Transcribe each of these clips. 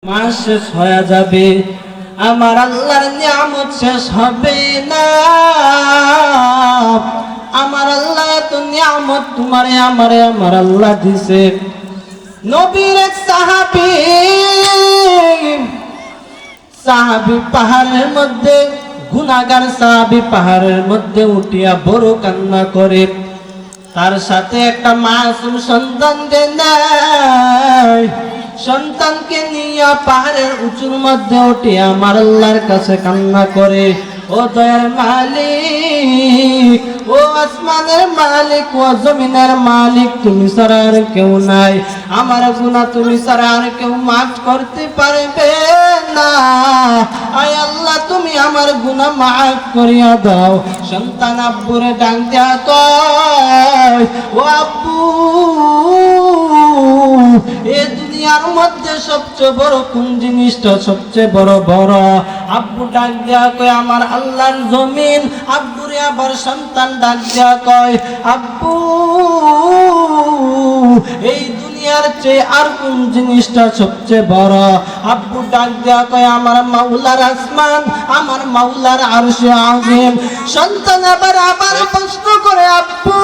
মাস শেষ হয়ে যাবে, আমার আল্লাহর নিয়ামত শেষ হবে না। আমার আল্লাহ এত নিয়ামত তোমারে আমারে আমার আল্লাহ দিছে। নবীর এক সাহাবী পাহাড়ের মধ্যে, গুনাহগার সাহাবী পাহাড়ের মধ্যে উঠিয়া বড় কান্না করে। তার সাথে একটা মাসুম সন্তান নাই, সন্তানকে নিয়ে পাহাড়ের উঁচুর মধ্যে উঠে আমার আল্লাহর কাছে কান্না করে, ও দয়ার মালিক, ও আসমানের মালিক, ও জমিনের মালিক, তুমি ছাড়া আর কেউ নাই, আমার গুনাহ তুমি ছাড়া আর কেউ মাফ করতে পারবে না। আয় আল্লাহ, তুমি আমার গুনাহ মাফ করিয়া দাও। সন্তান আব্বুরে ডাক দেয়া কয়, ও আব্বু, এই দুনিয়ার মধ্যে সবচেয়ে বড় কোন জিনিসটা সবচেয়ে বড়? আব্বু ডাক দেয়া কয়, আমার আল্লাহর জমিন। আব্বুরে আবার সন্তান ডাক দেয়া কয়, আব্বু, এই দুনিয়ার চেয়ে আর কোন জিনিসটা সবচেয়ে বড়? আব্বু ডাক দেয়া কয়, আমার মাওলার আসমান, আমার মাওলার আরশে আযীম। সন্তান আবার প্রশ্ন করে, আব্বু,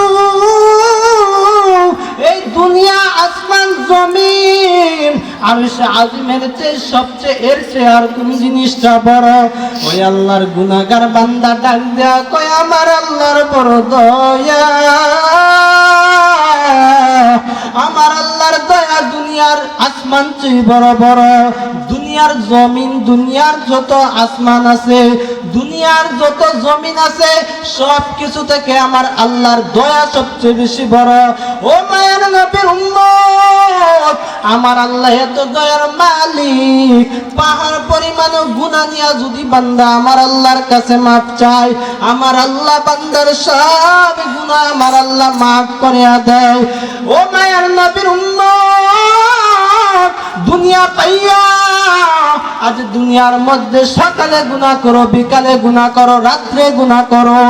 এই দুনিয়া, আসমান, জমিন, আরশে আযীমের চেয়ে সবচেয়ে এর চেয়ে আর কোন জিনিসটা বড়? ওই আল্লাহর গুনাহগার বান্দা ডাক দেয়া কয়, আমার আল্লাহর বড় দয়া, আমার আল্লাহর দয়া দুনিয়ার আসমান চেয়ে বড় বড়। দুনিয়ার জমিন, দুনিয়ার যত আসমান আছে, দুনিয়ার যত জমিন আছে, সব কিছু থেকে আমার আল্লাহর দয়া সবচেয়ে বেশি বড়। ও মায়ের নবীর উম্মত, আমার আল্লাহ এত দয়ার মালিক, পাহাড় পরিমাণ গুনাহ নিয়ে যদি বান্দা আমার আল্লাহর কাছে মাফ চায়, আমার আল্লাহ বান্দার সব গুনাহ আমার আল্লাহ মাফ করিয়া দেয়। ও মায়ের নবীর উম্মত, দুনিয়া পাইয়া আজ দুনিয়ার মধ্যে সকালে গুনাহ করো, বিকালে গুনাহ করো, রাত্রে গুনাহ করো,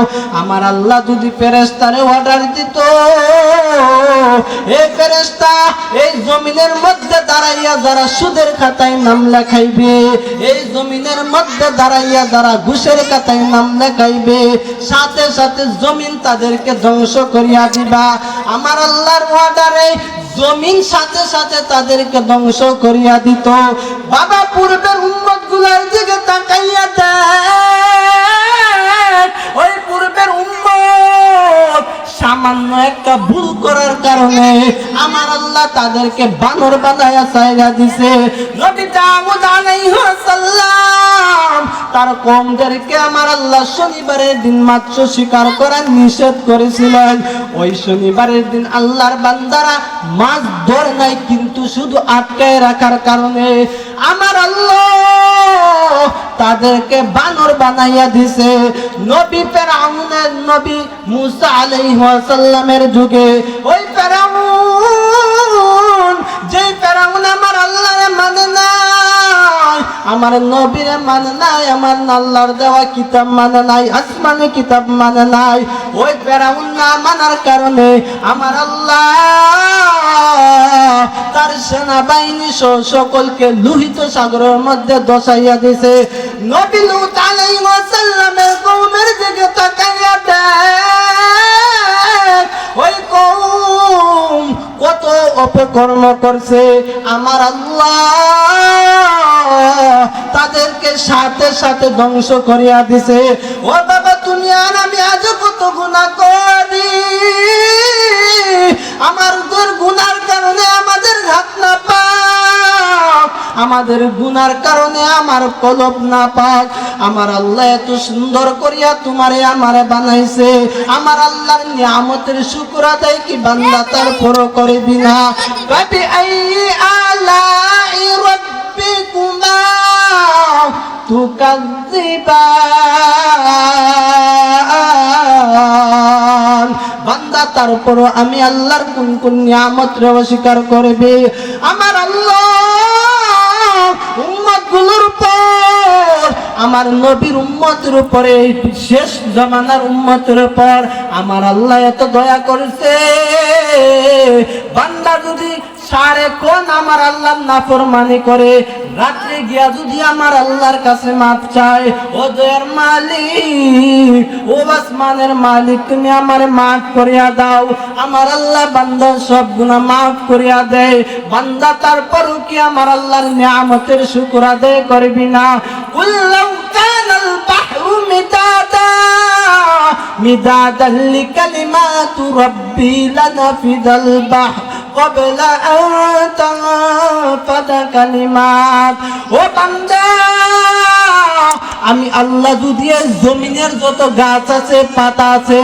আমার আল্লাহ যদি ফেরেশতারে অর্ডার দিত, এই ফেরেশতা এই জমিনের মধ্যে দাঁড়াইয়া যারা সুদের খাতায় নাম লেখাইবে, এই জমিনের মধ্যে দাঁড়াইয়া যারা ঘুষের খাতায় নাম লেখাইবে, সাথে সাথে জমিন তাদেরকে ধ্বংস করিয়া দিবা। আমার আল্লাহর অর্ডারে জমিন সাথে সাথে তাদেরকে ধ্বংস করিয়া দিত। বাবা, পূর্বের উম্মত গুলার দিকে তাকাইয়া দেখ, ওই পূর্বের উম্মত সামান্য একটা ভুল করার কারণে আমার আল্লাহ তাদেরকে বানর বানায়া ছাইরা দিছে। নবী দাউদ আলাইহিস সালাম তার কওমদেরকে আমার আল্লাহ শনিবারের দিন মাত্র শিকার করা নিষেধ করেছিলেন। ওই শনিবারের দিন আল্লাহর বান্দারা মাছ ধরে নাই, কিন্তু শুধু আটকায় রাখার কারণে আমার আল্লাহ তাদেরকে বানর বানাইয়া দিছে। নবী ফেরাউনের, নবী মুসা আলাইহিস সালামের যুগে ওই ফেরাউন, যে ফেরাউন আমার আল্লাহরে মানে নাই, আমার নবীরে মানে নাই, আমার আল্লাহর দেওয়া কিতাব মানে নাই, আসমানি কিতাব মানে নাই, ওই ফেরাউন না মানার কারণে আমার আল্লাহ তার সেনাবাহিনী সকলকে লোহিত সাগরের মধ্যে দশাইয়া দিছে। নবী লূত আলাইহিস সালামের কওমের দিকে তাকাইয়া দেখ, ওই কওম কত অপকর্ম করছে, আমার আল্লাহ তাদেরকে সাথে সাথে ধ্বংস করিয়া দিছে। ও বাবা, তুমি আর আমি আজ কত গুনাহ করি, আমাদের গুনার কারণে আমাদের হাত না পাক, আমাদের গুনার কারণে আমার কলব না পাক। আমার আল্লাহ এত সুন্দর করিয়া তোমারে আমারে বানাইছে, আমার আল্লাহর নিয়ামতের শুকর আদায় কি বান্দা তারপরও করবি না? বাবি আই আলাই রাব্বিকুমা তুকাজ্জিবান, বান্দা তারপরও আমি আল্লাহর কোন কোন নিয়ামতরে অস্বীকার করবে? আমার আল্লাহ উম্মতগুলোর উপর, আমার নবীর উম্মতের উপরে, শেষ জামানার উম্মতের উপর আমার আল্লাহ এত দয়া করেছে, বান্দা যদি সারে কোন আমার আল্লাহর নাফরমানি করে, রাত্রে গিয়া যদি আমার আল্লাহর কাছে মাপ চায়, ও দয়ার মালিক, ও আসমানের মালিক, তুমি আমারে মাফ করিয়া দাও। আমার আল্লাহ বান্দার সব গুনাহ মাফ করিয়া দেয়। বান্দা তারপরও কি আমার আল্লাহর নিয়ামতের শুকর আদায় করবি না? কুল্লাউ কানাল বাহরু মিদাদান লিকালিমাতু রাব্বি লানাফিদাল বাহর ক্বাবলা আন তানফাদা কালিমাত। ও বান্দা, আমি আল্লাহ যদি জমিনের যত গাছ আছে, পাতা আছে,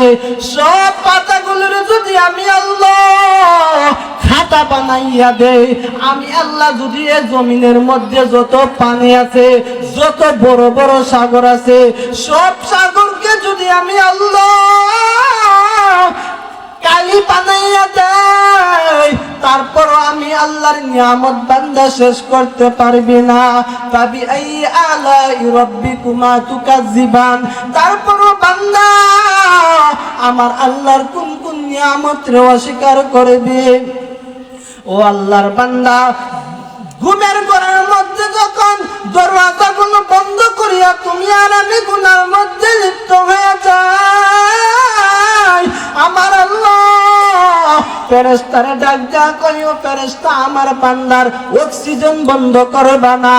সব পাতাগুলোর যদি আমি আল্লাহ খাতা বানাইয়া দেই, আমি আল্লাহ যদি জমিনের মধ্যে যত পানি আছে, যত বড় বড় সাগর আছে, সব সাগরকে যদি আমি আল্লাহ কালি বানাইয়া দেই, তারপরও আমি আল্লাহর নিয়ামত বান্দা শেষ করতে পারবি না। তাবি আই আলাই রাব্বিকুমা তুকাজ্জিবান। তারপরও বান্দা আমার আল্লাহর কোন কোন নিয়ামতকে অস্বীকার করবে? ও আল্লাহর বান্দা, ঘুমের ঘরের মধ্যে যখন দরওয়াজাগুলো বন্ধ করিয়া তুমি আর আমি গুনার মধ্যে লিপ্ত হয়ে যাই, আমার আল্লাহ ফেরেশতারে ডাক দেয়া কইও, ফেরেশতা আমার বান্দার অক্সিজেন বন্ধ করবা না,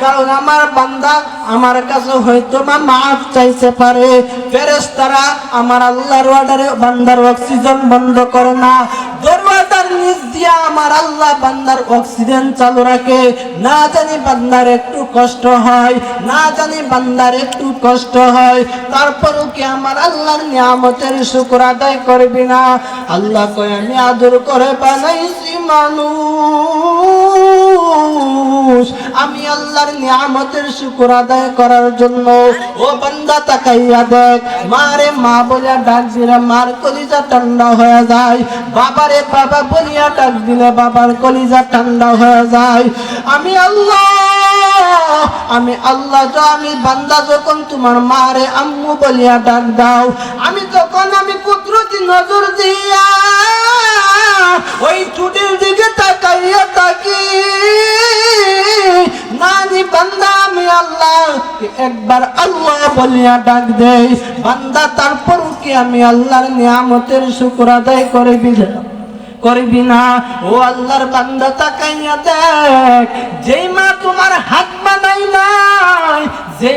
কারণ আমার বান্দা আমার কাছে হয়তো বা মাফ চাইতে পারে। ফেরেশতারা আমার আল্লাহর অর্ডারে বান্দার অক্সিজেন বন্ধ করে না, দরওয়াজার নিচ দিয়া আমার আল্লাহ বান্দার অক্সিজেন চালু রাখে। না জানি বান্দার একটু কষ্ট হয়, না জানি বান্দার একটু কষ্ট হয়, তারপরও কি আমার আল্লাহর নিয়ামতের শুকর আদায় করবি না? আল্লাহ কয়, আমি আদর করে বানাইছি মানুষ, আমি আল্লাহর নিয়ামতের শুকর আদায় করার জন্য। ও বান্দা তাকাইয়া দেখ, মারে মা বলিয়া ডাক দিলে মার কলিজা ঠান্ডা হয়ে যায়, বাবারে বাবা বলিয়া ডাক দিলে বাবার কলিজা ঠান্ডা হয়ে যায়। আমি আল্লাহ তো আমি বান্দা যখন তোমার মারে আম্মু বলিয়া ডাক দাও, আমি তখন আমি কুদরতি নজর দিয়া ওই চুটির দিকে তাকাইয়া থাকি, নানি বান্দা আমি আল্লাহ একবার আল্লাহ বলিয়া ডাক দেই, বান্দা তারপর কি আমি আল্লাহর নিয়ামতের শুকর আদায় করবি না? ও আল্লাহর বান্দা তাকাইয়া দেখ, যেই মা তোমার হাত বানাই নাই, যে